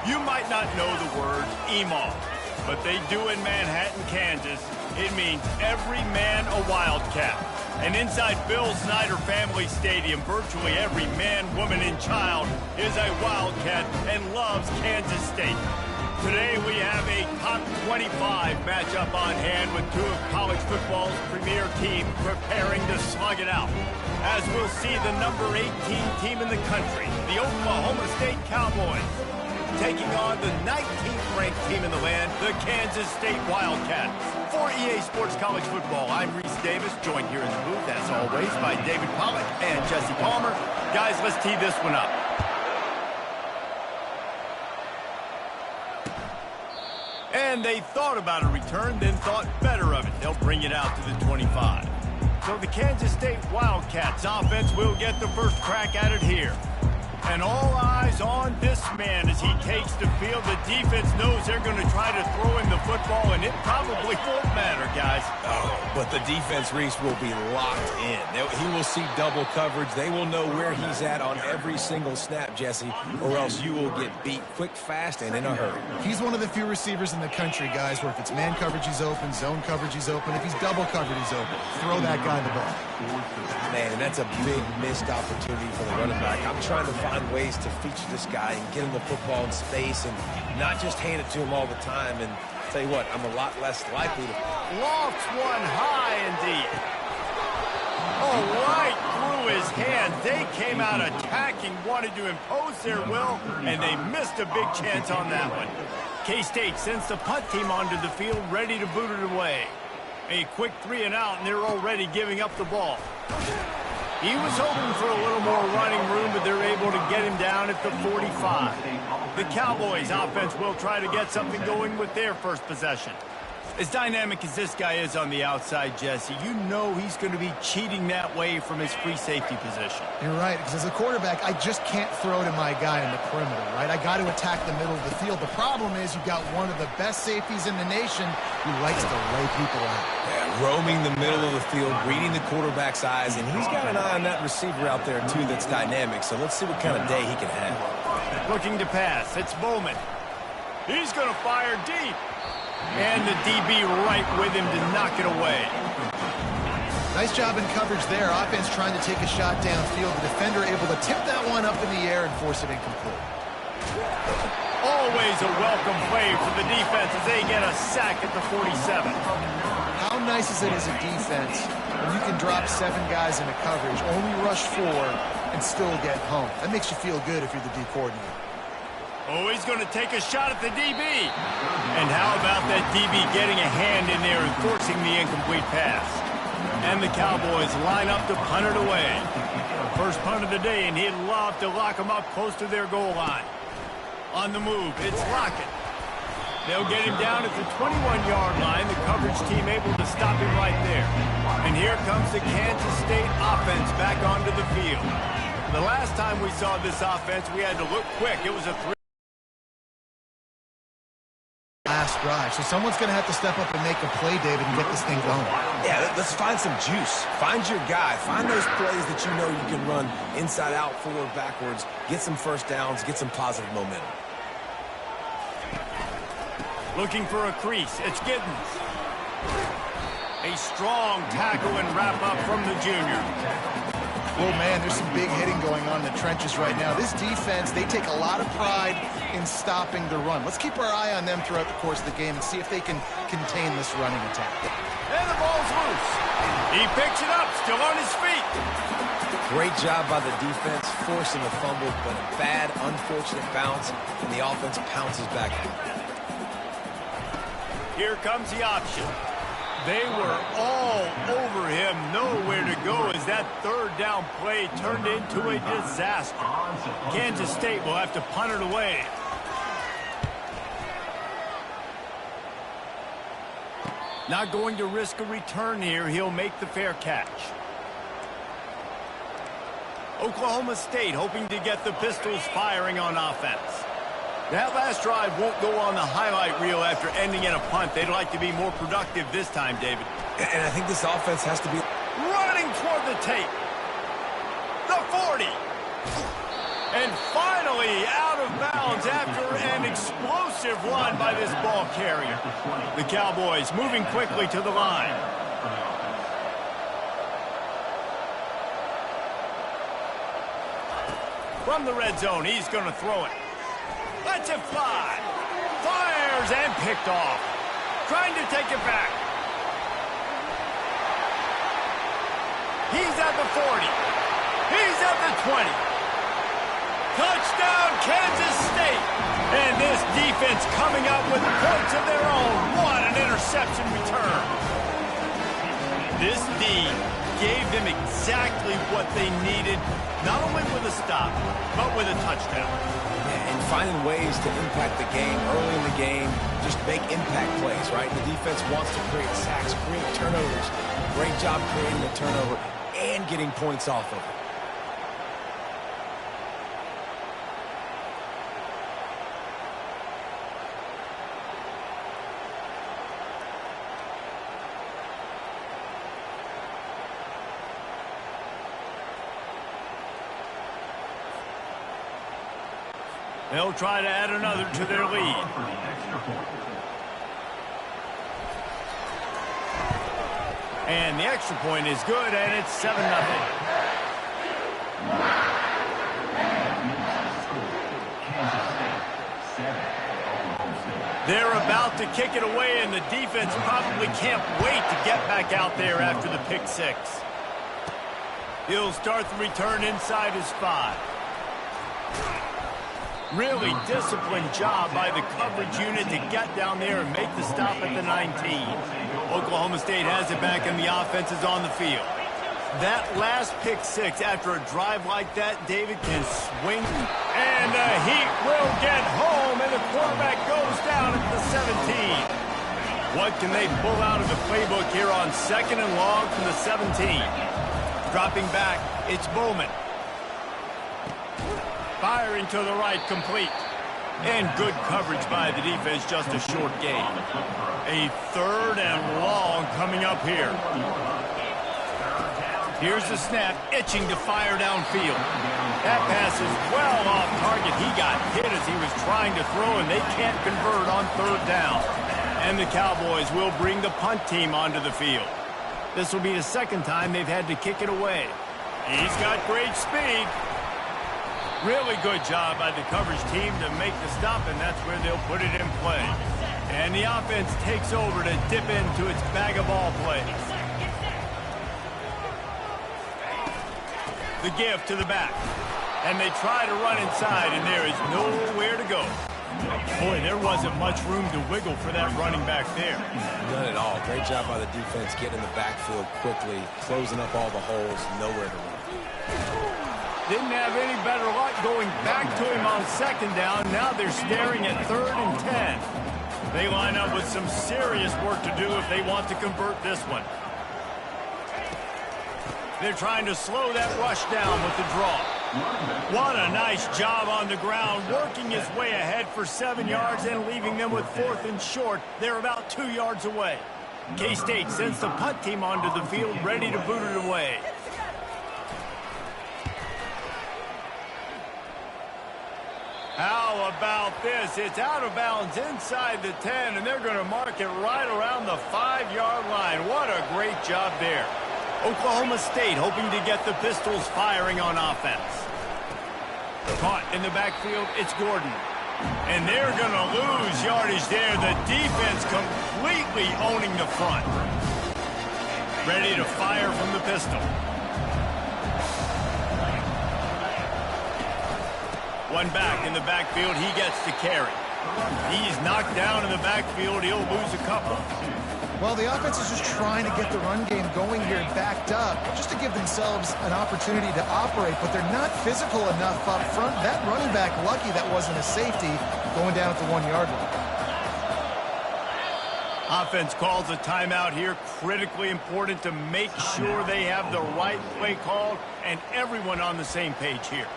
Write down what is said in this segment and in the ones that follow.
You might not know the word EMAW, but they do in Manhattan, Kansas. It means every man a Wildcat. And inside Bill Snyder Family Stadium, virtually every man, woman, and child is a Wildcat and loves Kansas State. Today we have a top 25 matchup on hand with two of college football's premier teams preparing to slug it out. As we'll see the number 18 team in the country, the Oklahoma State Cowboys, taking on the 19th ranked team in the land, the Kansas State Wildcats. For EA Sports College Football, I'm Reese Davis, joined here in the booth, as always, by David Pollack and Jesse Palmer. Guys, let's tee this one up. And they thought about a return, then thought better of it. They'll bring it out to the 25. So the Kansas State Wildcats offense will get the first crack at it here. And all eyes on this man as he takes the field. The defense knows they're going to try to throw him the football, and it probably won't matter, guys. Oh, but the defense, Reese, will be locked in. He will see double coverage. They will know where he's at on every single snap, Jesse, or else you will get beat quick, fast, and in a hurry. He's one of the few receivers in the country, guys, where if it's man coverage, he's open, zone coverage, he's open. If he's double covered, he's open. Throw that guy the ball. Man, and that's a big missed opportunity for the running back. I'm trying to find ways to feature this guy and get him the football in space and not just hand it to him all the time. And tell you what, I'm a lot less likely to... Lofts one high indeed. Oh, right through his hand. They came out attacking, wanted to impose their will, and they missed a big chance on that one. K-State sends the punt team onto the field, ready to boot it away. A quick 3 and out, and they're already giving up the ball. He was hoping for a little more running room, but they're able to get him down at the 45. The Cowboys offense will try to get something going with their first possession. As dynamic as this guy is on the outside, Jesse, you know he's going to be cheating that way from his free safety position. You're right, because as a quarterback, I just can't throw to my guy in the perimeter, right? I got to attack the middle of the field. The problem is you've got one of the best safeties in the nation who likes to lay people out. Yeah, roaming the middle of the field, reading the quarterback's eyes, and he's got an eye on that receiver out there, too, that's dynamic. So let's see what kind of day he can have. Looking to pass, it's Bowman. He's going to fire deep. And the DB right with him to knock it away. Nice job in coverage there. Offense trying to take a shot downfield. The defender able to tip that one up in the air and force it incomplete. Always a welcome play for the defense as they get a sack at the 47. How nice is it as a defense when you can drop 7 guys into coverage, only rush 4, and still get home? That makes you feel good if you're the D coordinator. Oh, he's going to take a shot at the DB. And how about that DB getting a hand in there and forcing the incomplete pass? And the Cowboys line up to punt it away. First punt of the day, and he'd love to lock them up close to their goal line. On the move, it's Lockett. They'll get him down at the 21-yard line. The coverage team able to stop him right there. And here comes the Kansas State offense back onto the field. The last time we saw this offense, we had to look quick. It was a 3. Last drive. So someone's going to have to step up and make a play, David, and get this thing going. Yeah, let's find some juice. Find your guy. Find those plays that you know you can run inside out, forward, backwards. Get some first downs. Get some positive momentum. Looking for a crease. It's Giddens. A strong tackle and wrap up from the junior. Oh, man, there's some big hitting going on in the trenches right now. This defense, they take a lot of pride in stopping the run. Let's keep our eye on them throughout the course of the game and see if they can contain this running attack. And the ball's loose. He picks it up, still on his feet. Great job by the defense, forcing the fumble, but a bad, unfortunate bounce, and the offense pounces back. Here comes the option. They were all over him, nowhere to go as that third down play turned into a disaster. Kansas State will have to punt it away. Not going to risk a return here. He'll make the fair catch. Oklahoma State hoping to get the Pistols firing on offense. That last drive won't go on the highlight reel after ending in a punt. They'd like to be more productive this time, David. And I think this offense has to be running toward the tape. The 40. And finally out of bounds after an explosive run by this ball carrier. The Cowboys moving quickly to the line. From the red zone, he's going to throw it. Lets it fly. Fires and picked off. Trying to take it back. He's at the 40. He's at the 20. Touchdown, Kansas State. And this defense coming up with points of their own. What an interception return. This D gave them exactly what they needed, not only with a stop, but with a touchdown. Yeah, and finding ways to impact the game early in the game, just make impact plays, right? The defense wants to create sacks, create turnovers. Great job creating the turnover and getting points off of it. They'll try to add another to their lead. And the extra point is good, and it's 7-0. They're about to kick it away, and the defense probably can't wait to get back out there after the pick six. He'll start the return inside his 5. Really disciplined job by the coverage unit to get down there and make the stop at the 19. Oklahoma State has it back and the offense is on the field. That last pick six after a drive like that, David can swing. And the Heat will get home and the quarterback goes down at the 17. What can they pull out of the playbook here on 2nd and long from the 17? Dropping back, it's Bowman. Firing to the right, complete. And good coverage by the defense, just a short gain. A 3rd and long coming up here. Here's the snap, itching to fire downfield. That pass is well off target. He got hit as he was trying to throw, and they can't convert on 3rd down. And the Cowboys will bring the punt team onto the field. This will be the 2nd time they've had to kick it away. He's got great speed. Really good job by the coverage team to make the stop, and that's where they'll put it in play. And the offense takes over to dip into its bag of ball plays. The give to the back. And they try to run inside, and there is nowhere to go. Boy, there wasn't much room to wiggle for that running back there. None at all. Great job by the defense getting in the backfield quickly, closing up all the holes, nowhere to run. Didn't have any better luck going back to him on 2nd down. Now they're staring at 3rd and 10. They line up with some serious work to do if they want to convert this one. They're trying to slow that rush down with the draw. What a nice job on the ground, working his way ahead for 7 yards and leaving them with 4th and short. They're about 2 yards away. K-State sends the punt team onto the field, ready to boot it away. How about this? It's out of bounds inside the 10, and they're going to mark it right around the 5-yard line. What a great job there. Oklahoma State hoping to get the Pistols firing on offense. Caught in the backfield, it's Gordon. And they're going to lose yardage there. The defense completely owning the front. Ready to fire from the pistol. One back in the backfield, he gets to carry. He's knocked down in the backfield, he'll lose a couple. Well, the offense is just trying to get the run game going here, backed up, just to give themselves an opportunity to operate, but they're not physical enough up front. That running back, lucky that wasn't a safety, going down at the 1-yard line. Offense calls a timeout here, critically important to make sure they have the right play called and everyone on the same page here.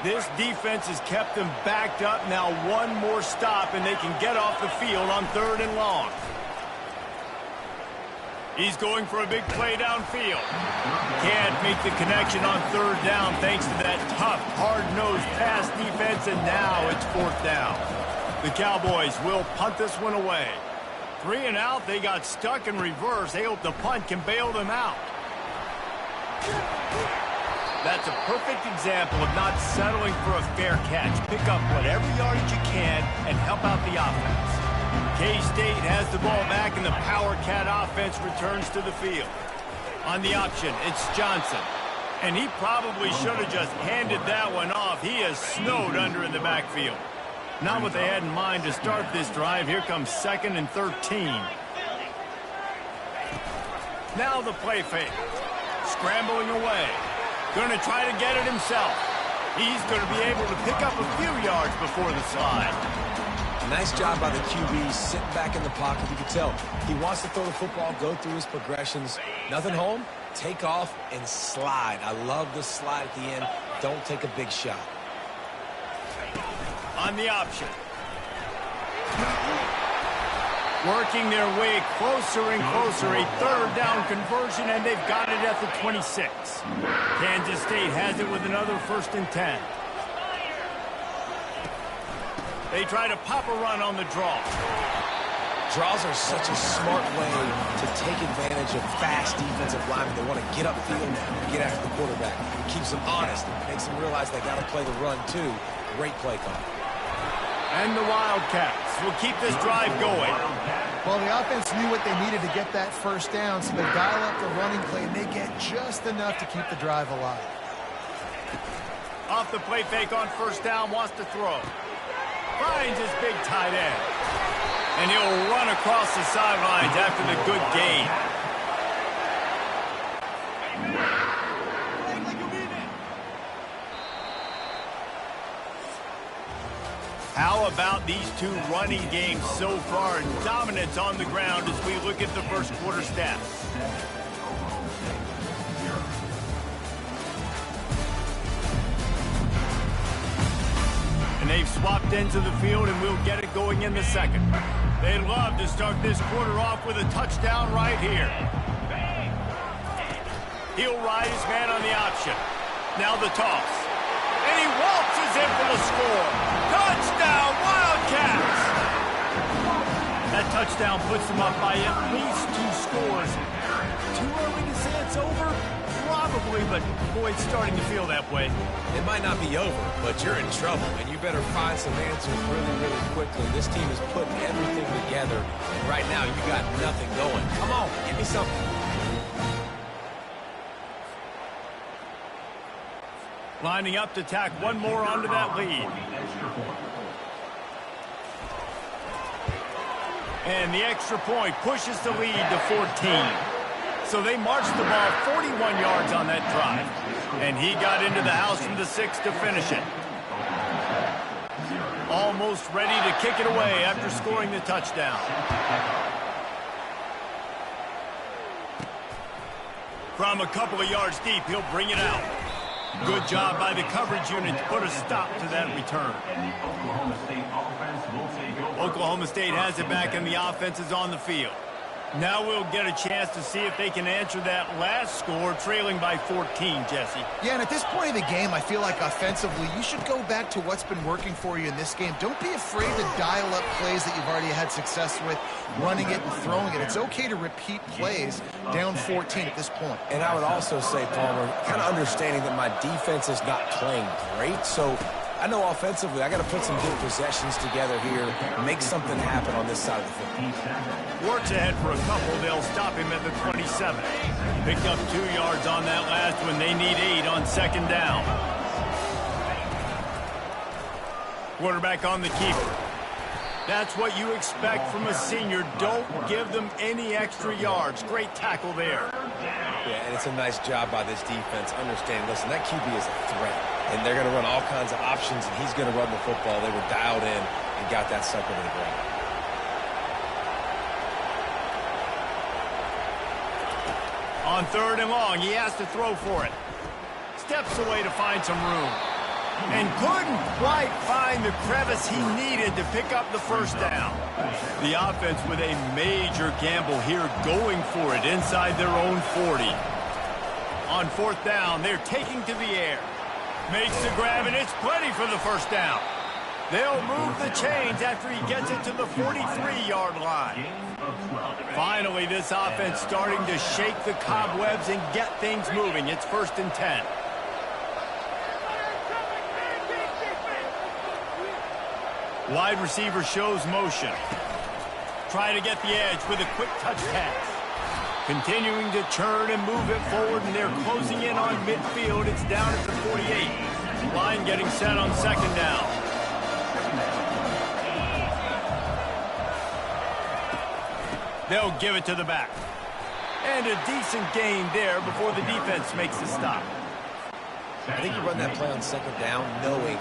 This defense has kept them backed up. Now one more stop, and they can get off the field on 3rd and long. He's going for a big play downfield. Can't make the connection on third down thanks to that tough, hard-nosed pass defense, and now it's fourth down. The Cowboys will punt this one away. 3 and out, they got stuck in reverse. They hope the punt can bail them out. That's a perfect example of not settling for a fair catch. Pick up whatever yardage you can and help out the offense. K-State has the ball back, and the Power Cat offense returns to the field. On the option, it's Johnson. And he probably should have just handed that one off. He is snowed under in the backfield. Not what they had in mind to start this drive. Here comes 2nd and 13. Now the play fake. Scrambling away. Going to try to get it himself. He's going to be able to pick up a few yards before the slide. Nice job by the QB, sitting back in the pocket. You can tell he wants to throw the football, go through his progressions. Nothing home, take off, and slide. I love the slide at the end. Don't take a big shot. On the option. Working their way closer and closer. A third down conversion, and they've got it at the 26. Kansas State has it with another 1st and 10. They try to pop a run on the draw. Draws are such a smart way to take advantage of fast defensive linemen. They want to get upfield and get after the quarterback. It keeps them honest. It makes them realize they got to play the run, too. Great play call. And the Wildcats will keep this drive going. Well, the offense knew what they needed to get that first down, so they dial up the running play, and they get just enough to keep the drive alive. Off the play fake on 1st down, wants to throw. Finds his big tight end. And he'll run across the sidelines after the good gain. How about these two running games so far? Dominance on the ground as we look at the first quarter stats. And they've swapped into the field, and we'll get it going in the second. They'd love to start this quarter off with a touchdown right here. He'll ride his man on the option. Now the toss. And he waltzes in for the score. Touchdown, Wildcats! That touchdown puts them up by at least 2 scores. Too early to say it's over? Probably, but boy, it's starting to feel that way. It might not be over, but you're in trouble, and you better find some answers really, really quickly. This team is putting everything together, and right now you got nothing going. Come on, give me something. Lining up to tack one more onto that lead. And the extra point pushes the lead to 14. So they marched the ball 41 yards on that drive. And he got into the house from the 6 to finish it. Almost ready to kick it away after scoring the touchdown. From a couple of yards deep, he'll bring it out. Good job by the coverage unit to put a stop to that return. Oklahoma State has it back, and the offense is on the field. Now we'll get a chance to see if they can answer that last score, trailing by 14, Jesse. Yeah, and at this point of the game, I feel like offensively, you should go back to what's been working for you in this game. Don't be afraid to dial up plays that you've already had success with, running it and throwing it. It's okay to repeat plays down 14 at this point. And I would also say, Palmer, kind of understanding that my defense is not playing great, so I know offensively I got to put some good possessions together here, make something happen on this side of the football. Works ahead for a couple. They'll stop him at the 27. Picked up 2 yards on that last one. They need 8 on 2nd down. Quarterback on the keeper. That's what you expect from a senior. Don't give them any extra yards. Great tackle there. Yeah, and it's a nice job by this defense. Understanding, listen, that QB is a threat. And they're going to run all kinds of options, and he's going to run the football. They were dialed in and got that sucker to the ground. On 3rd and long, he has to throw for it. Steps away to find some room. and couldn't quite find the crevice he needed to pick up the first down. The offense with a major gamble here, going for it inside their own 40. On fourth down, they're taking to the air. Makes the grab, and it's plenty for the first down. They'll move the chains after he gets it to the 43-yard line. Finally, this offense starting to shake the cobwebs and get things moving. It's 1st and 10. Wide receiver shows motion. Try to get the edge with a quick touch pass. Continuing to churn and move it forward, and they're closing in on midfield. It's down at the 48. Line getting set on 2nd down. They'll give it to the back. And a decent gain there before the defense makes the stop. I think you run that play on 2nd down knowing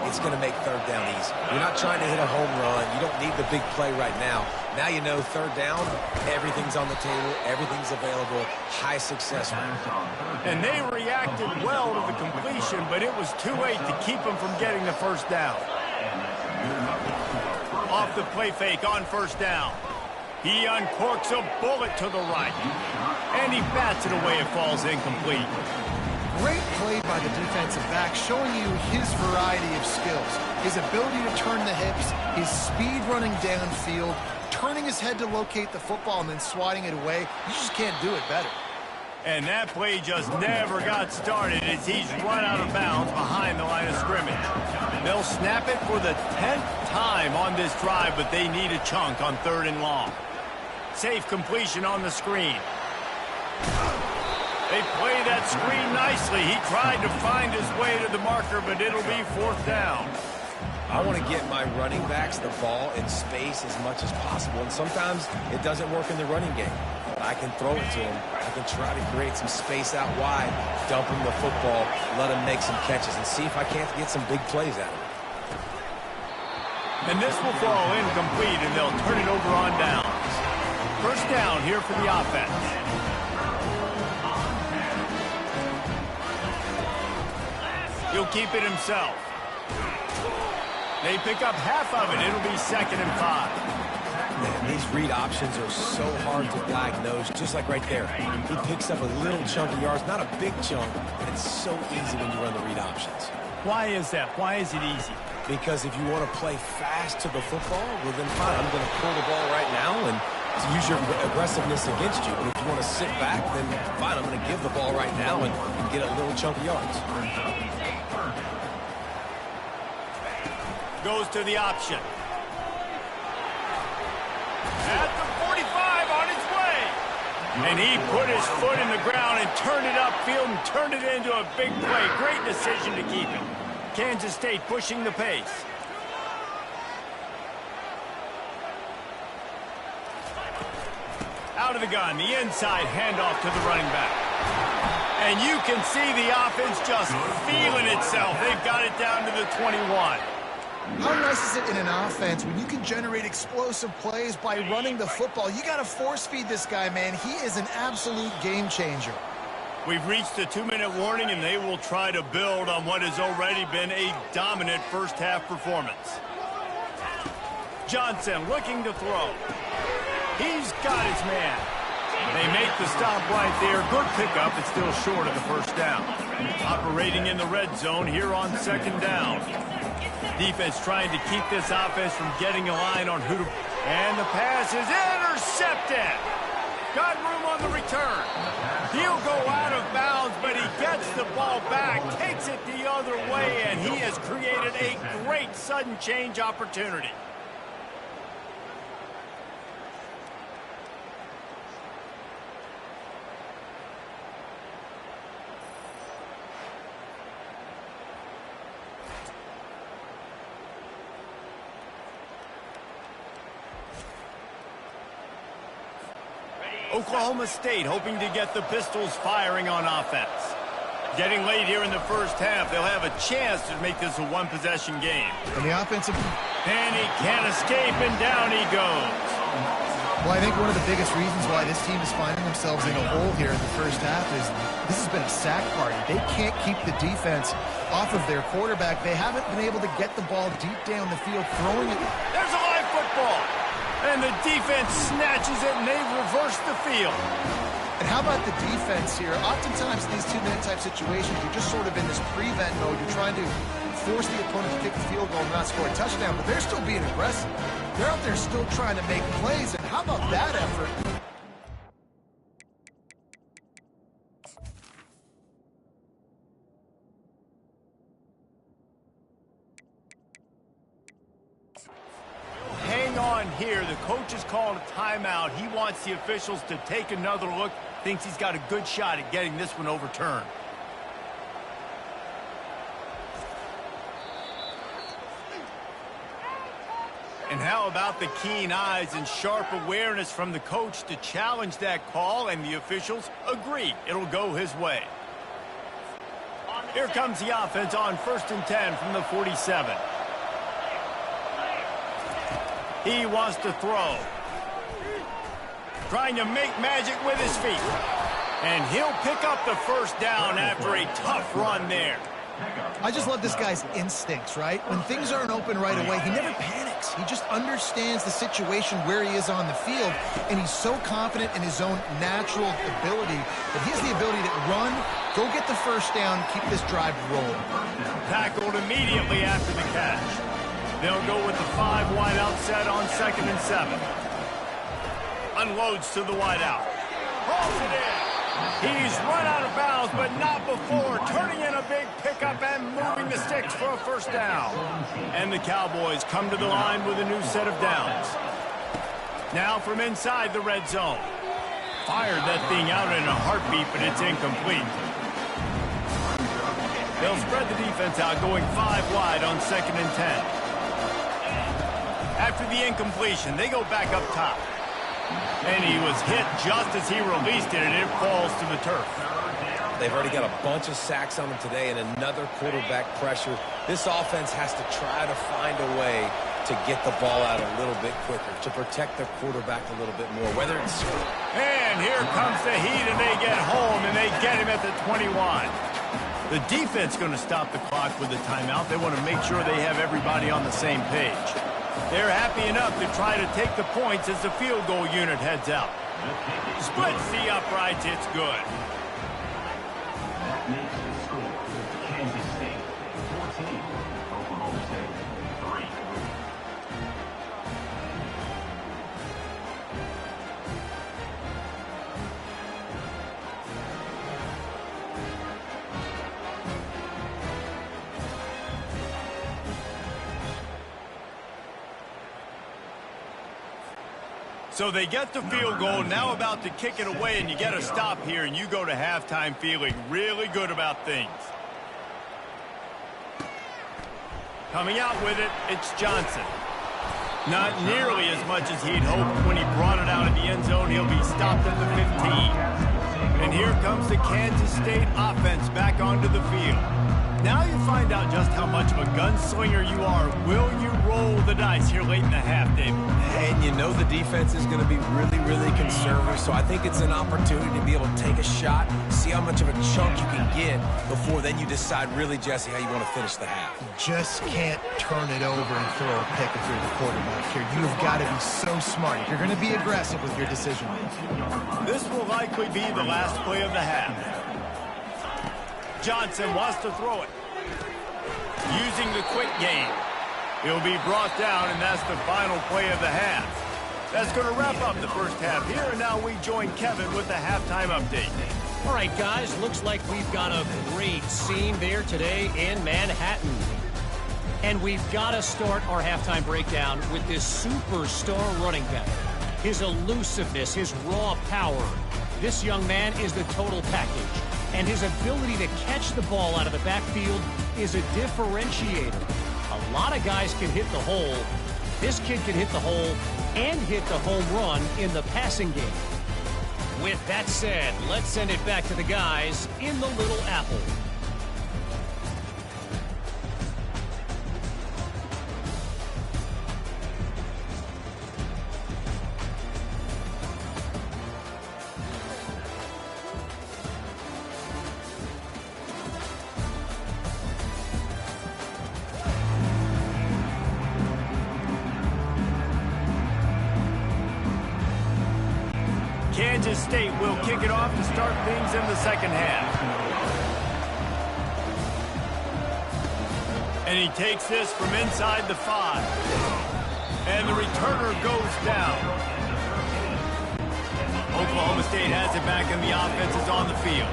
it's going to make 3rd down easy. You're not trying to hit a home run. You don't need the big play right now. Now you know 3rd down, everything's on the table, everything's available, high success rate. And they reacted well to the completion, but it was too late to keep them from getting the first down. Off the play fake on 1st down. He uncorks a bullet to the right. And he bats it away. It falls incomplete. Great play by the defensive back, showing you his variety of skills. His ability to turn the hips, his speed running downfield, turning his head to locate the football and then swatting it away. You just can't do it better. And that play just never got started as he's run out of bounds behind the line of scrimmage. They'll snap it for the 10th time on this drive, but they need a chunk on 3rd and long. Safe completion on the screen. They play that screen nicely. He tried to find his way to the marker, but it'll be 4th down. I want to get my running backs the ball in space as much as possible, and sometimes it doesn't work in the running game. But I can throw it to him. I can try to create some space out wide, dump him the football, let him make some catches, and see if I can't get some big plays out of him. And this will fall incomplete, and they'll turn it over on downs. 1st down here for the offense. He'll keep it himself. They pick up half of it. It'll be 2nd and 5. Man, these read options are so hard to diagnose, just like right there. He picks up a little chunk of yards, not a big chunk, but it's so easy when you run the read options. Why is that? Why is it easy? Because if you want to play fast to the football, well then fine, I'm going to pull the ball right now and to use your aggressiveness against you. But if you want to sit back, then fine, I'm going to give the ball right now and get a little chunk of yards. Goes to the option. At the 45 on his way. And he put his foot in the ground and turned it upfield and turned it into a big play. Great decision to keep it. Kansas State pushing the pace. Out of the gun, the inside handoff to the running back. And you can see the offense just feeling itself. They've got it down to the 21. How nice is it in an offense when you can generate explosive plays by running the football? You got to force feed this guy, man. He is an absolute game changer. We've reached the 2-minute warning, and they will try to build on what has already been a dominant first-half performance. Johnson looking to throw. He's got his man. They make the stop right there. Good pickup, but still short of the first down. Operating in the red zone here on 2nd down. Defense trying to keep this offense from getting a line on who to... And the pass is intercepted. Got room on the return. He'll go out of bounds, but he gets the ball back, takes it the other way, and he has created a great sudden change opportunity. Oklahoma State hoping to get the Pistols firing on offense. Getting late here in the first half, they'll have a chance to make this a one-possession game. And the offensive... And he can't escape, and down he goes. Well, I think one of the biggest reasons why this team is finding themselves in a hole here in the first half is this has been a sack party. They can't keep the defense off of their quarterback. They haven't been able to get the ball deep down the field, throwing it. There's a live football. And the defense snatches it, and they reverse the field. And how about the defense here? Oftentimes in these two-minute type situations, you're just sort of in this prevent mode. You're trying to force the opponent to kick the field goal and not score a touchdown, but they're still being aggressive. They're out there still trying to make plays, and how about that effort? Hang on here. The coach is calling a timeout. He wants the officials to take another look. Thinks he's got a good shot at getting this one overturned. And how about the keen eyes and sharp awareness from the coach to challenge that call, and the officials agree it'll go his way. Here comes the offense on 1st and 10 from the 47. He wants to throw. Trying to make magic with his feet. And he'll pick up the first down after a tough run there. I just love this guy's instincts, right? When things aren't open right away, he never panics. He just understands the situation where he is on the field, and he's so confident in his own natural ability that he has the ability to run, go get the first down, keep this drive rolling. Tackled immediately after the catch. They'll go with the 5 wide out set on 2nd and 7. Unloads to the wide out. Hauls it in. He's run out of bounds, but not before turning in a big pickup and moving the sticks for a first down. And the Cowboys come to the line with a new set of downs. Now from inside the red zone. Fired that thing out in a heartbeat, but it's incomplete. They'll spread the defense out, going 5 wide on 2nd and 10. After the incompletion, they go back up top. And he was hit just as he released it, and it falls to the turf. They've already got a bunch of sacks on them today and another quarterback pressure. This offense has to try to find a way to get the ball out a little bit quicker, to protect their quarterback a little bit more, whether it's... And here comes the heat, and they get home, and they get him at the 21. The defense going to stop the clock with the timeout. They want to make sure they have everybody on the same page. They're happy enough to try to take the points as the field goal unit heads out. Splits the uprights, it's good. That makes the score Kansas State 14, Oklahoma State 3. So they get the field goal, now about to kick it away, and you get a stop here, and you go to halftime feeling really good about things. Coming out with it, it's Johnson. Not nearly as much as he'd hoped when he brought it out of the end zone. He'll be stopped at the 15. And here comes the Kansas State offense back onto the field. Now you find out just how much of a gunslinger you are. Will you roll the dice here late in the half, David? And you know the defense is going to be really, really conservative, so I think it's an opportunity to be able to take a shot, see how much of a chunk you can get before then you decide really, Jesse, how you want to finish the half. You just can't turn it over and throw a pick if you're the quarterback here. You've got to be so smart. You're going to be aggressive with your decision making. This will likely be the last play of the half. Johnson wants to throw it. Using the quick game. He'll be brought down, and that's the final play of the half. That's going to wrap up the first half here, and now we join Kevin with the halftime update. All right, guys, looks like we've got a great scene there today in Manhattan. And we've got to start our halftime breakdown with this superstar running back. His elusiveness, his raw power. This young man is the total package. And his ability to catch the ball out of the backfield is a differentiator. A lot of guys can hit the hole. This kid can hit the hole and hit the home run in the passing game. With that said, let's send it back to the guys in the Little Apple. Kansas State will kick it off to start things in the second half. And he takes this from inside the 5. And the returner goes down. Oklahoma State has it back and the offense is on the field.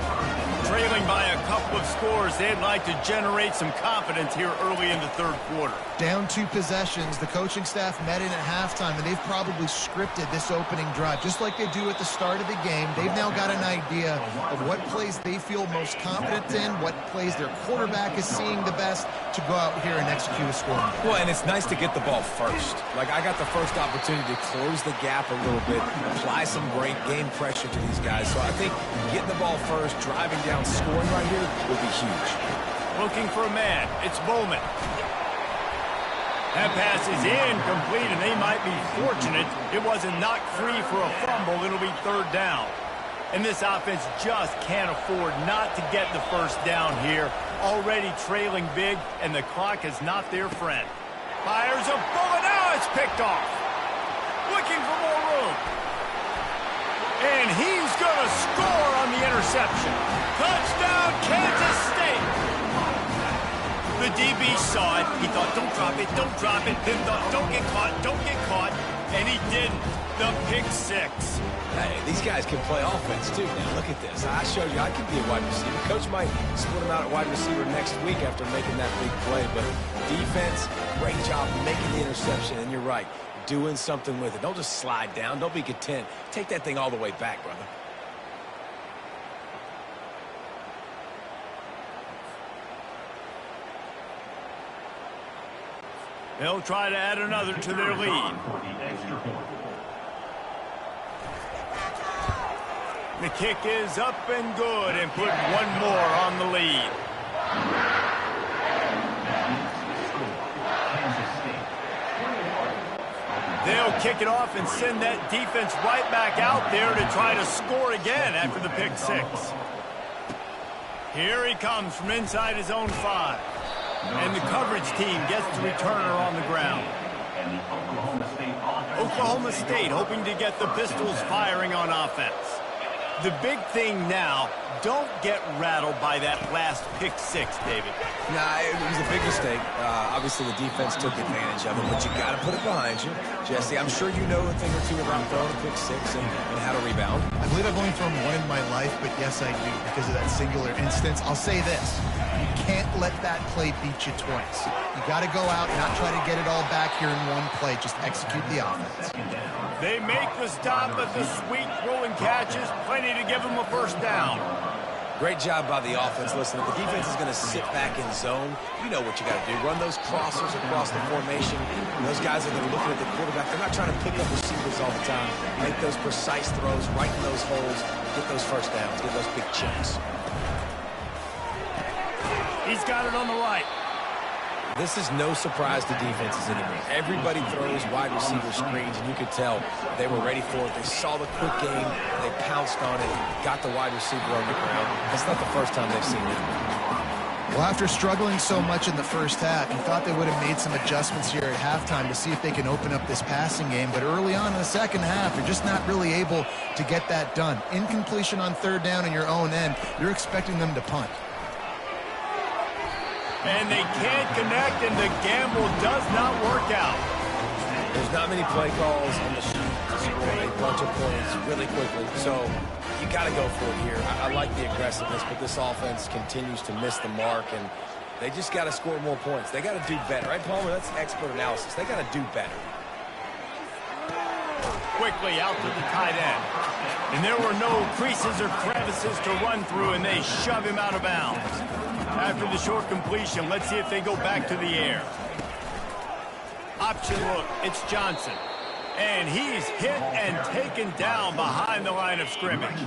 Trailing by a couple of scores, they'd like to generate some confidence here early in the third quarter. Down 2 possessions. The coaching staff met in at halftime, and they've probably scripted this opening drive. Just like they do at the start of the game, they've now got an idea of what plays they feel most confident in, what plays their quarterback is seeing the best to go out here and execute a scoring. Well, and it's nice to get the ball first. Like, I got the first opportunity to close the gap a little bit, apply some great game pressure to these guys. So I think getting the ball first, driving down, scoring right here will be huge. Looking for a man. It's Bowman. That pass is incomplete, and they might be fortunate it wasn't knocked free for a fumble. It'll be third down. And this offense just can't afford not to get the first down here. Already trailing big, and the clock is not their friend. Fires a bullet. Now it's picked off. Looking for more room. And he's going to score on the interception. Touchdown, Kansas State. The DB saw it. He thought, don't drop it, don't drop it. Then thought, don't get caught, don't get caught. And he didn't. The pick 6. Hey, these guys can play offense, too. Now, look at this. I showed you I can be a wide receiver. Coach might split him out at wide receiver next week after making that big play. But defense, great job making the interception. And you're right, doing something with it. Don't just slide down. Don't be content. Take that thing all the way back, brother. They'll try to add another to their lead. The kick is up and good and put one more on the lead. They'll kick it off and send that defense right back out there to try to score again after the pick 6. Here he comes from inside his own 5. And the coverage team gets the returner on the ground. Oklahoma State hoping to get the Pistols firing on offense. The big thing now, don't get rattled by that last pick 6, David. Nah, it was a big mistake. Obviously, the defense took advantage of it, but you got to put it behind you. Jesse, I'm sure you know a thing or two about throwing a pick 6 and how to rebound. I believe I've only thrown one in my life, but yes, I do because of that singular instance. I'll say this. You can't let that play beat you twice. You got to go out and not try to get it all back here in one play. Just execute the offense. They make the stop, but the sweet throwing catches, plenty to give them a first down. Great job by the offense. Listen, if the defense is going to sit back in zone, you know what you got to do. Run those crossers across the formation. And those guys are going to look at the quarterback. They're not trying to pick up receivers all the time. Make those precise throws, right in those holes, get those first downs, get those big chunks. He's got it on the right. This is no surprise to defenses anymore. Everybody throws wide receiver screens, and you could tell they were ready for it. They saw the quick game, they pounced on it, got the wide receiver on the ground. That's not the first time they've seen it. Well, after struggling so much in the first half, you thought they would have made some adjustments here at halftime to see if they can open up this passing game. But early on in the second half, you're just not really able to get that done. Incompletion on third down in your own end, you're expecting them to punt. And they can't connect, and the gamble does not work out. There's not many play calls on the sheet to score a bunch of points really quickly. So you got to go for it here. I like the aggressiveness, but this offense continues to miss the mark, and they just got to score more points. They got to do better. Right, Palmer? That's expert analysis. They got to do better. Quickly out to the tight end. And there were no creases or crevices to run through, and they shove him out of bounds. After the short completion, let's see if they go back to the air. Option look, it's Johnson. And he's hit and taken down behind the line of scrimmage.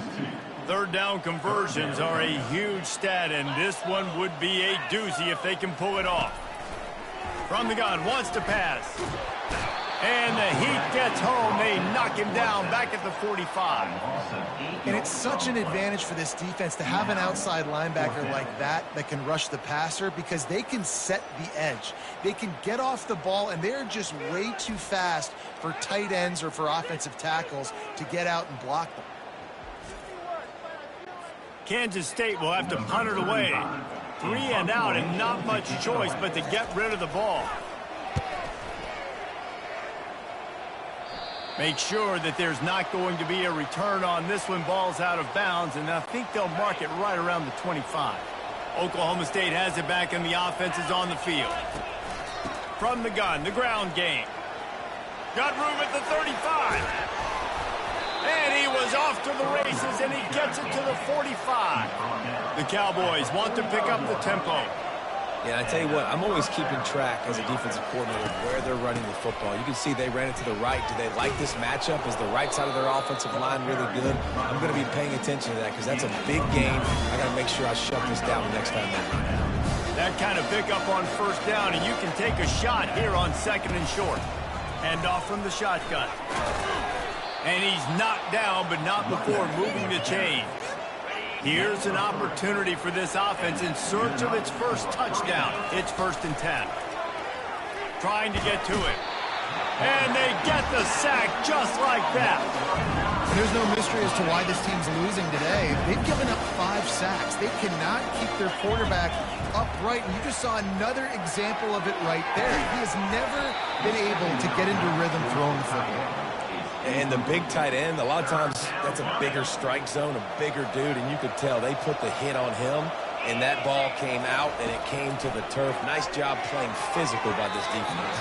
Third down conversions are a huge stat, and this one would be a doozy if they can pull it off. From the gun, wants to pass. And the heat gets home. They knock him down back at the 45. And it's such an advantage for this defense to have an outside linebacker like that can rush the passer because they can set the edge. They can get off the ball, and they're just way too fast for tight ends or for offensive tackles to get out and block them. Kansas State will have to punt it away. 3 and out and not much choice but to get rid of the ball. Make sure that there's not going to be a return on this one. Ball's out of bounds, and I think they'll mark it right around the 25. Oklahoma State has it back, and the offense is on the field. From the gun, the ground game. Got room at the 35. And he was off to the races, and he gets it to the 45. The Cowboys want to pick up the tempo. Yeah, I tell you what, I'm always keeping track as a defensive coordinator of where they're running the football. You can see they ran it to the right. Do they like this matchup? Is the right side of their offensive line really good? I'm going to be paying attention to that because that's a big game. I got to make sure I shut this down the next time they run out. That kind of pickup on first down, and you can take a shot here on 2nd and short. Hand off from the shotgun. And he's knocked down, but not before moving the chains. Here's an opportunity for this offense in search of its first touchdown. It's 1st and 10. Trying to get to it. And they get the sack just like that. There's no mystery as to why this team's losing today. They've given up 5 sacks. They cannot keep their quarterback upright. And you just saw another example of it right there. He has never been able to get into rhythm throwing the football. And the big tight end, a lot of times that's a bigger strike zone, a bigger dude, and you could tell they put the hit on him, and that ball came out, and it came to the turf. Nice job playing physical by this defense.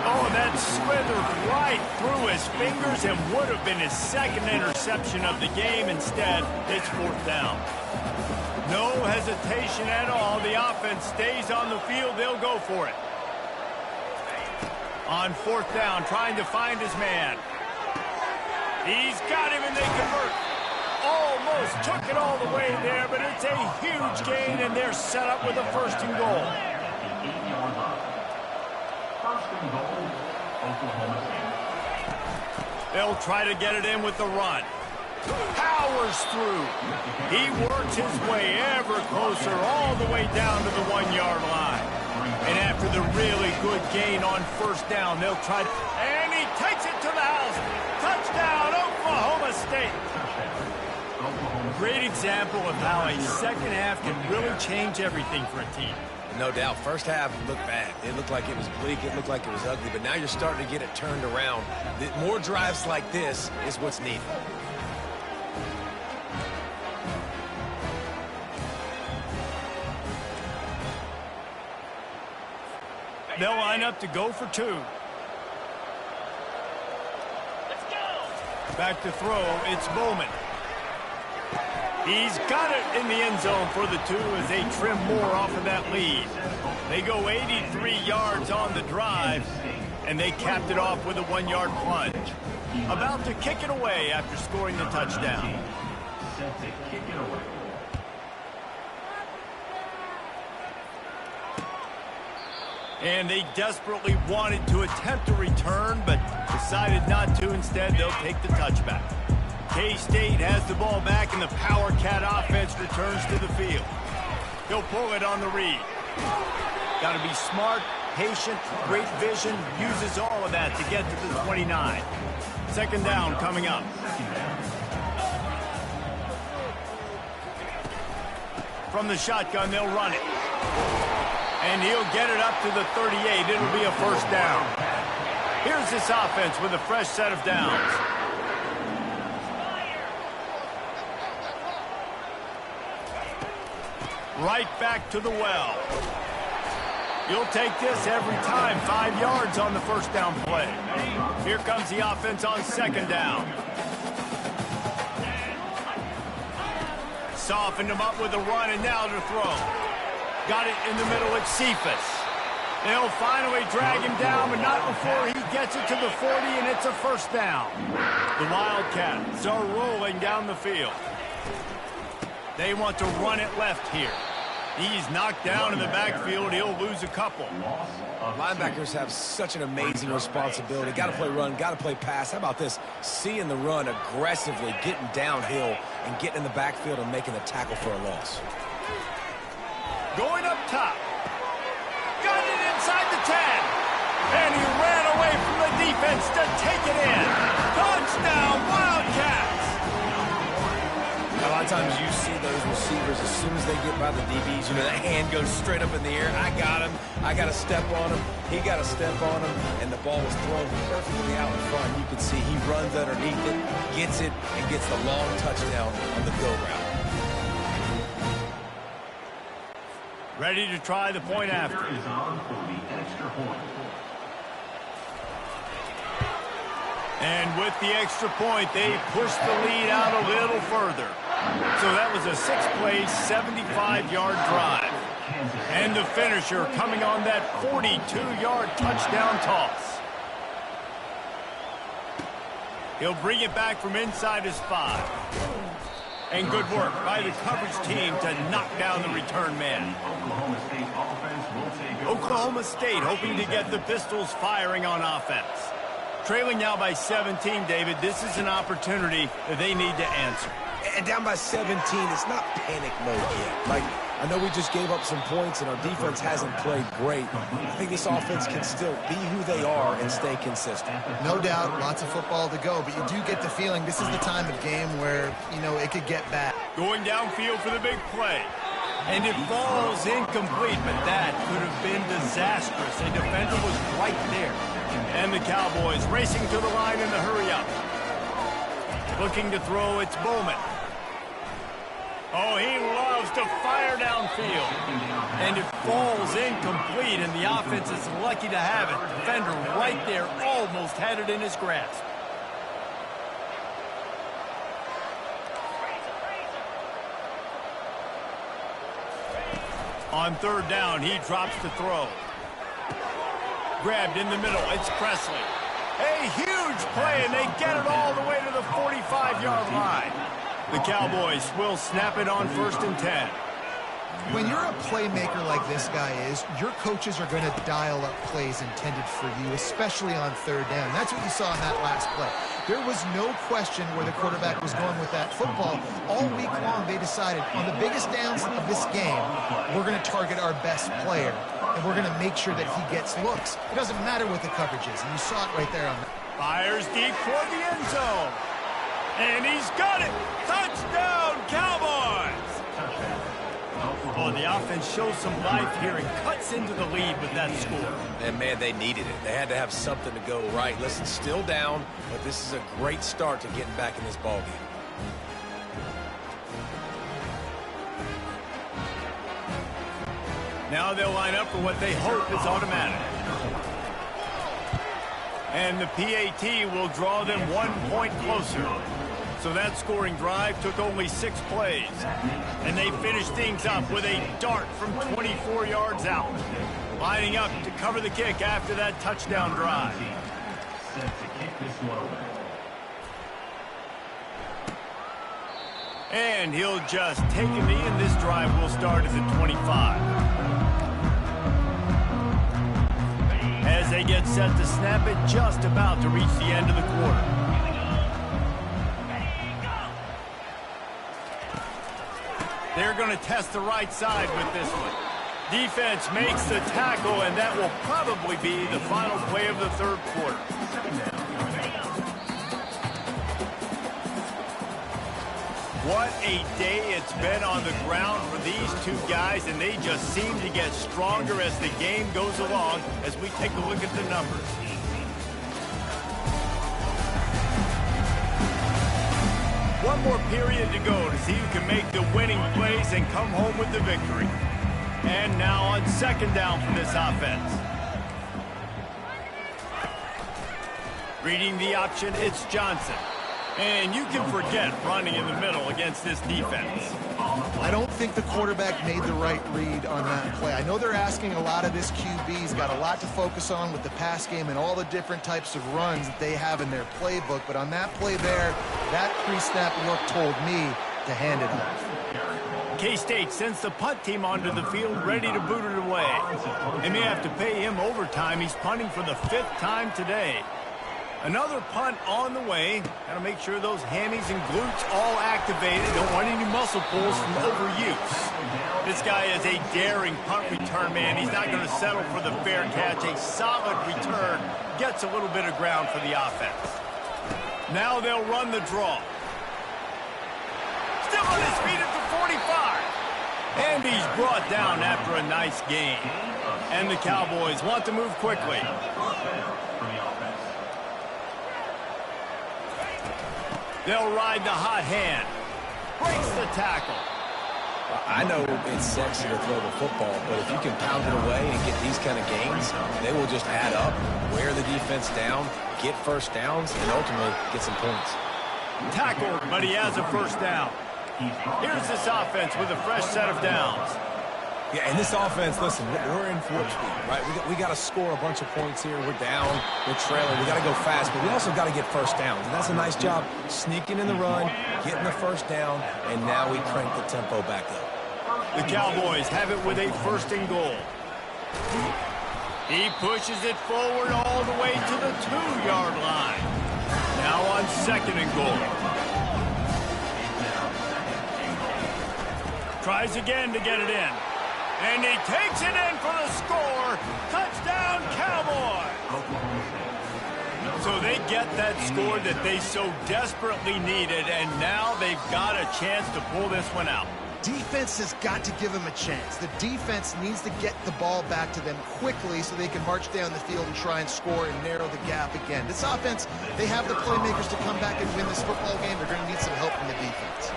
Oh, that slithered right through his fingers and would have been his 2nd interception of the game. Instead, it's 4th down. No hesitation at all. The offense stays on the field. They'll go for it. On 4th down, trying to find his man. He's got him, and they convert. Almost took it all the way there, but it's a huge gain, and they're set up with a 1st and goal. 1st and goal, Oklahoma State. They'll try to get it in with the run. Powers through. He works his way ever closer all the way down to the 1-yard line. And after the really good gain on 1st down, they'll try to... And he takes it to the house. Touchdown, Oklahoma State. Great example of how a 2nd half can really change everything for a team. No doubt. First half looked bad. It looked like it was bleak. It looked like it was ugly. But now you're starting to get it turned around. More drives like this is what's needed. They'll line up to go for 2. Back to throw, it's Bowman. He's got it in the end zone for the 2 as they trim more off of that lead. They go 83 yards on the drive, and they capped it off with a 1-yard plunge. About to kick it away after scoring the touchdown. Set to kick it away. And they desperately wanted to attempt a return, but decided not to. Instead, they'll take the touchback. K-State has the ball back, and the Power Cat offense returns to the field. He'll pull it on the read. Got to be smart, patient, great vision, uses all of that to get to the 29. 2nd down coming up. From the shotgun, they'll run it. And he'll get it up to the 38. It'll be a 1st down. Here's this offense with a fresh set of downs. Right back to the well. You'll take this every time. 5 yards on the 1st down play. Here comes the offense on 2nd down. Softened him up with a run, and now to throw. Got it in the middle at Cephas. They'll finally drag him down, but not before he gets it to the 40, and it's a 1st down. The Wildcats are rolling down the field. They want to run it left here. He's knocked down in the backfield. He'll lose a couple. Linebackers have such an amazing responsibility. Got to play run, got to play pass. How about this? Seeing the run aggressively, getting downhill, and getting in the backfield and making the tackle for a loss. Going up top. Got it inside the 10. And he ran away from the defense to take it in. Touchdown, Wildcats. I lot of times you see those receivers, as soon as they get by the DBs, you know, that hand goes straight up in the air. I got him. I got to step on him. He got to step on him, and the ball was thrown perfectly out in front. You can see he runs underneath it, gets it, and gets the long touchdown on the go route. Ready to try the point after. Is on for the extra point. And with the extra point, they push the lead out a little further. So that was a 6-play, 75-yard drive. And the finisher coming on that 42-yard touchdown toss. He'll bring it back from inside his 5. And good work by the coverage team to knock down the return man. Oklahoma State hoping to get the Pistols firing on offense. Trailing now by 17, David, this is an opportunity that they need to answer. And down by 17, it's not panic mode yet. Like, I know we just gave up some points and our defense hasn't played great. I think this offense can still be who they are and stay consistent. No doubt, lots of football to go, but you do get the feeling this is the time of game where, you know, it could get bad. Going downfield for the big play. And it falls incomplete, but that could have been disastrous. A defender was right there. And the Cowboys racing to the line in the hurry-up. Looking to throw, it's Bowman. Oh, he loves to fire downfield. And it falls incomplete, and the offense is lucky to have it. Defender right there almost had it in his grasp. On third down, he drops to throw. Grabbed in the middle, it's Presley. A huge play, and they get it all the way to the 45-yard line. The Cowboys will snap it on 1st and 10. When you're a playmaker like this guy is, your coaches are going to dial up plays intended for you, especially on third down. That's what you saw in that last play. There was no question where the quarterback was going with that football. All week long, they decided, on the biggest downs of this game, we're going to target our best player, and we're going to make sure that he gets looks. It doesn't matter what the coverage is, and you saw it right there on that. Fires deep toward the end zone. And he's got it! Touchdown, Cowboys! Oh, the offense shows some life here and cuts into the lead with that score. And, man, they needed it. They had to have something to go right. Listen, still down, but this is a great start to getting back in this ballgame. Now they'll line up for what they hope is automatic. And the PAT will draw them 1 point closer. So that scoring drive took only 6 plays. And they finished things up with a dart from 24 yards out. Lining up to cover the kick after that touchdown drive. Set to kick this one away. And he'll just take a knee, and this drive will start at the 25. As they get set to snap it, just about to reach the end of the quarter. They're going to test the right side with this one. Defense makes the tackle, and that will probably be the final play of the third quarter. What a day it's been on the ground for these two guys, and they just seem to get stronger as the game goes along as we take a look at the numbers. One more period to go to see who can make the winning plays and come home with the victory. And now on second down for this offense. Reading the option, it's Johnson. And you can forget running in the middle against this defense. I don't think the quarterback made the right read on that play. I know they're asking a lot of this QB. He's got a lot to focus on with the pass game and all the different types of runs that they have in their playbook. But on that play there, that pre-snap look told me to hand it off. K-State sends the punt team onto the field ready to boot it away. They may have to pay him overtime. He's punting for the 5th time today. Another punt on the way. Got to make sure those hammies and glutes all activated. Don't want any muscle pulls from overuse. This guy is a daring punt return man. He's not going to settle for the fair catch. A solid return. Gets a little bit of ground for the offense. Now they'll run the draw. Still on his He's brought down after a nice gain. And the Cowboys want to move quickly. They'll ride the hot hand. Breaks the tackle. I know it's sexy to throw the football, but if you can pound it away and get these kind of gains, they will just add up, wear the defense down, get first downs, and ultimately get some points. Tackled, but he has a first down. Here's this offense with a fresh set of downs. Yeah, and this offense, listen, we're in for speed, right? We got to score a bunch of points here. We're down, we're trailing. We got to go fast, but we also got to get first downs. And that's a nice job sneaking in the run, getting the first down, and now we crank the tempo back up. The Cowboys have it with a first and goal. He pushes it forward all the way to the 2-yard line. Now on second and goal. Tries again to get it in. And he takes it in for the score. Touchdown, Cowboy. So they get that score that they so desperately needed, and now they've got a chance to pull this one out. Defense has got to give them a chance. The defense needs to get the ball back to them quickly so they can march down the field and try and score and narrow the gap again. This offense, they have the playmakers to come back and win this football game. They're going to need some help from the defense.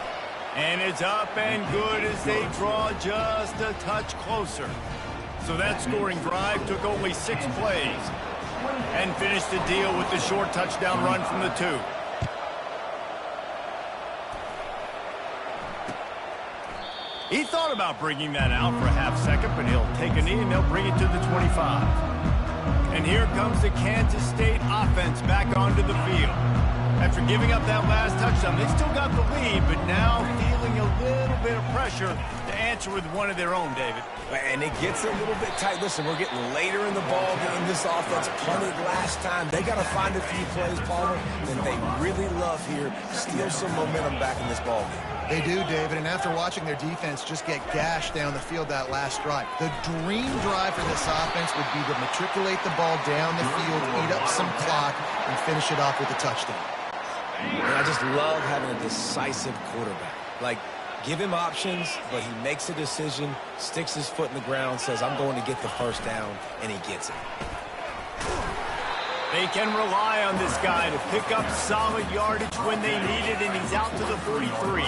And it's up and good as they draw just a touch closer. So that scoring drive took only 6 plays and finished the deal with the short touchdown run from the 2. He thought about bringing that out for a half second, but he'll take a knee and they'll bring it to the 25. And here comes the Kansas State offense back onto the field. After giving up that last touchdown, they still got the lead, but now feeling a little bit of pressure to answer with one of their own, David. And it gets a little bit tight. Listen, we're getting later in the ball game. This offense punted last time. They got to find a few plays, Palmer, that they really love here. Steal some momentum back in this ball game. They do, David, and after watching their defense just get gashed down the field that last drive, the dream drive for this offense would be to matriculate the ball down the field, eat up some clock, and finish it off with a touchdown. And I just love having a decisive quarterback. Like, give him options, but he makes a decision, sticks his foot in the ground, says, I'm going to get the first down, and he gets it. They can rely on this guy to pick up solid yardage when they need it, and he's out to the 43.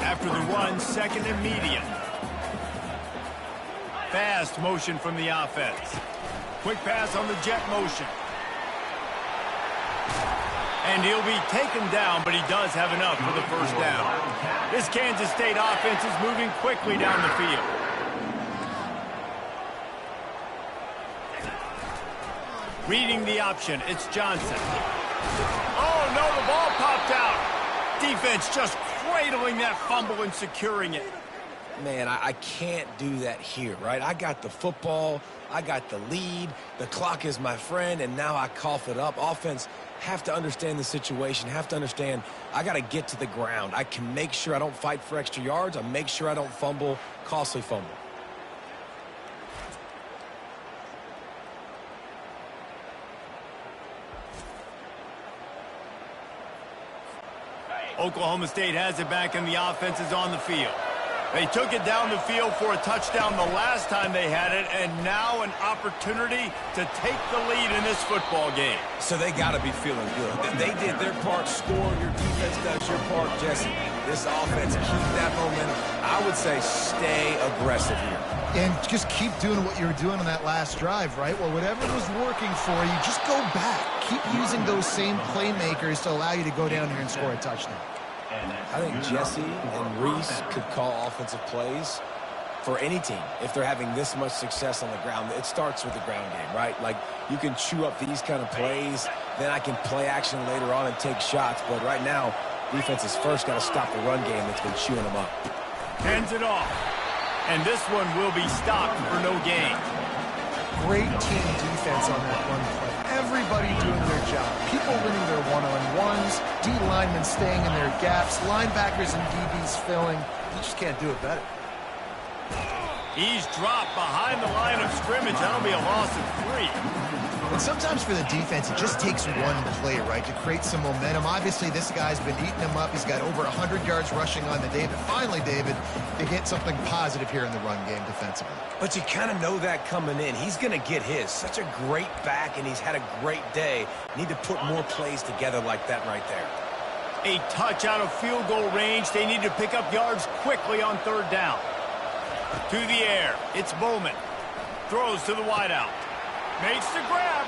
After the run, second and medium. Fast motion from the offense. Quick pass on the jet motion. And he'll be taken down, but he does have enough for the first down. This Kansas State offense is moving quickly down the field. Reading the option, it's Johnson. Oh, no, the ball popped out. Defense just cradling that fumble and securing it. Man, I can't do that here, right? I got the football, I got the lead, the clock is my friend, and now I cough it up. Offense have to understand the situation, have to understand I got to get to the ground. I can make sure I don't fight for extra yards. I make sure I don't fumble, costly fumble. Oklahoma State has it back, and the offense is on the field. They took it down the field for a touchdown the last time they had it, and now an opportunity to take the lead in this football game. So they got to be feeling good. They did their part, score. Your defense does your part, Jesse. This offense, keep that momentum. I would say stay aggressive here. And just keep doing what you were doing on that last drive, right? Well, whatever was working for you, just go back. Keep using those same playmakers to allow you to go down here and score a touchdown. I think Jesse and Reese could call offensive plays for any team if they're having this much success on the ground. It starts with the ground game, right? Like, you can chew up these kind of plays, then I can play action later on and take shots. But right now, defense is first got to stop the run game that's been chewing them up. Hands it off. And this one will be stopped for no gain. Great team defense on that run play. Everybody doing their job. People winning their one-on-ones, D linemen staying in their gaps, linebackers and DBs filling. You just can't do it better. He's dropped behind the line of scrimmage. That'll be a loss of 3. And sometimes for the defense, it just takes one play, right, to create some momentum. Obviously, this guy's been eating him up. He's got over 100 yards rushing on the day. But finally, David, they get something positive here in the run game defensively. But you kind of know that coming in. He's going to get his. Such a great back, and he's had a great day. Need to put more plays together like that right there. A touch out of field goal range. They need to pick up yards quickly on third down. To the air. It's Bowman. Throws to the wideout. Makes the grab.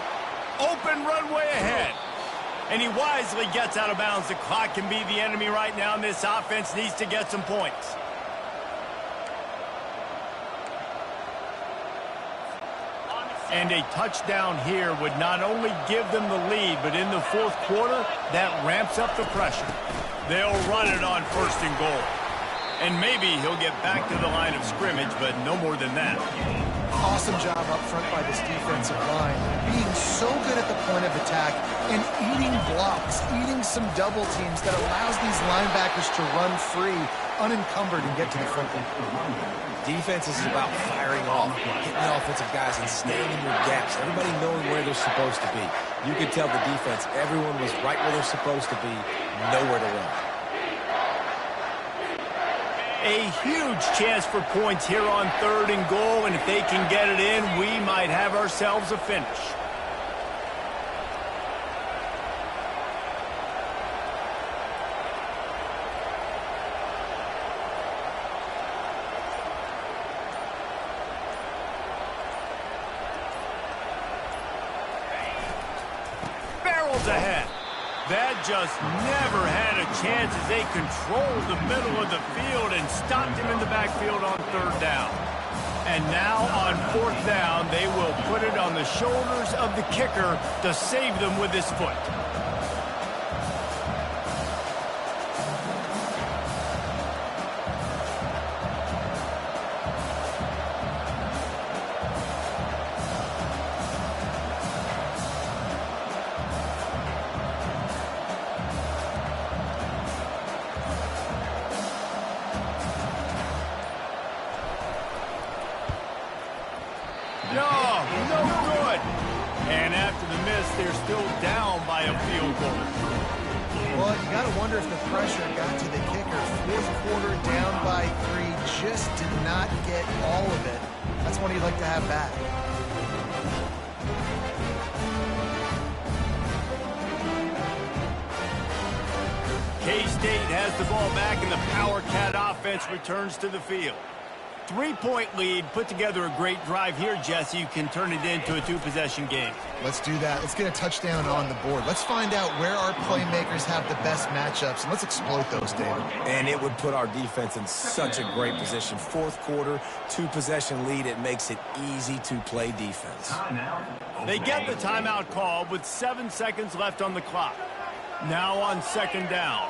Open runway ahead. And he wisely gets out of bounds. The clock can be the enemy right now, and this offense needs to get some points. And a touchdown here would not only give them the lead, but in the fourth quarter, that ramps up the pressure. They'll run it on first and goal. And maybe he'll get back to the line of scrimmage, but no more than that. Awesome job up front by this defensive line. Being so good at the point of attack and eating blocks, eating some double teams that allows these linebackers to run free, unencumbered, and get to the football. Defense is about firing off, hitting the offensive guys and staying in your gaps. Everybody knowing where they're supposed to be. You could tell the defense, everyone was right where they're supposed to be, nowhere to run. A huge chance for points here on third and goal, and if they can get it in, we might have ourselves a finish. Barrels ahead. That just never had a chance as they controlled the middle of the field and stopped him in the backfield on third down. And now on fourth down, they will put it on the shoulders of the kicker to save them with his foot. No good. And after the miss, they're still down by a field goal. Well, you got to wonder if the pressure got to the kicker. Fourth quarter down by 3, just did not get all of it. That's one you'd like to have back. K-State has the ball back, and the Power Cat offense returns to the field. 3-point lead, put together a great drive here, Jesse. You can turn it into a 2-possession game. Let's do that. Let's get a touchdown on the board. Let's find out where our playmakers have the best matchups, and let's exploit those, David. And it would put our defense in such a great position. Fourth quarter, 2-possession lead. It makes it easy to play defense. They get the timeout call with 7 seconds left on the clock. Now on second down.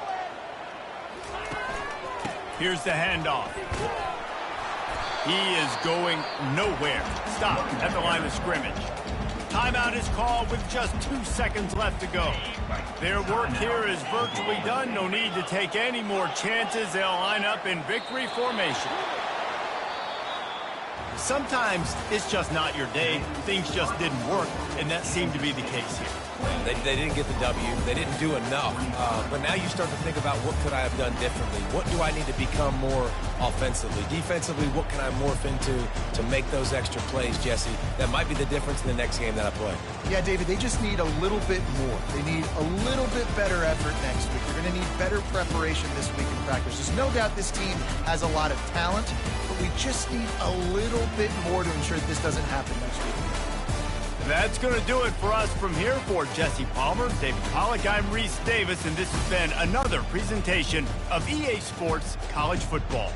Here's the handoff. He is going nowhere. Stop at the line of scrimmage. Timeout is called with just 2 seconds left to go. Their work here is virtually done. No need to take any more chances. They'll line up in victory formation. Sometimes it's just not your day. Things just didn't work, and that seemed to be the case here. They didn't get the W. They didn't do enough. But now you start to think about what could I have done differently? What do I need to become more offensively? Defensively, what can I morph into to make those extra plays, Jesse? That might be the difference in the next game that I play. Yeah, David, they just need a little bit more. They need a little bit better effort next week. They're going to need better preparation this week in practice. There's no doubt this team has a lot of talent, but we just need a little bit more to ensure that this doesn't happen next week. That's going to do it for us from here. For Jesse Palmer, David Pollack, I'm Reese Davis, and this has been another presentation of EA Sports College Football.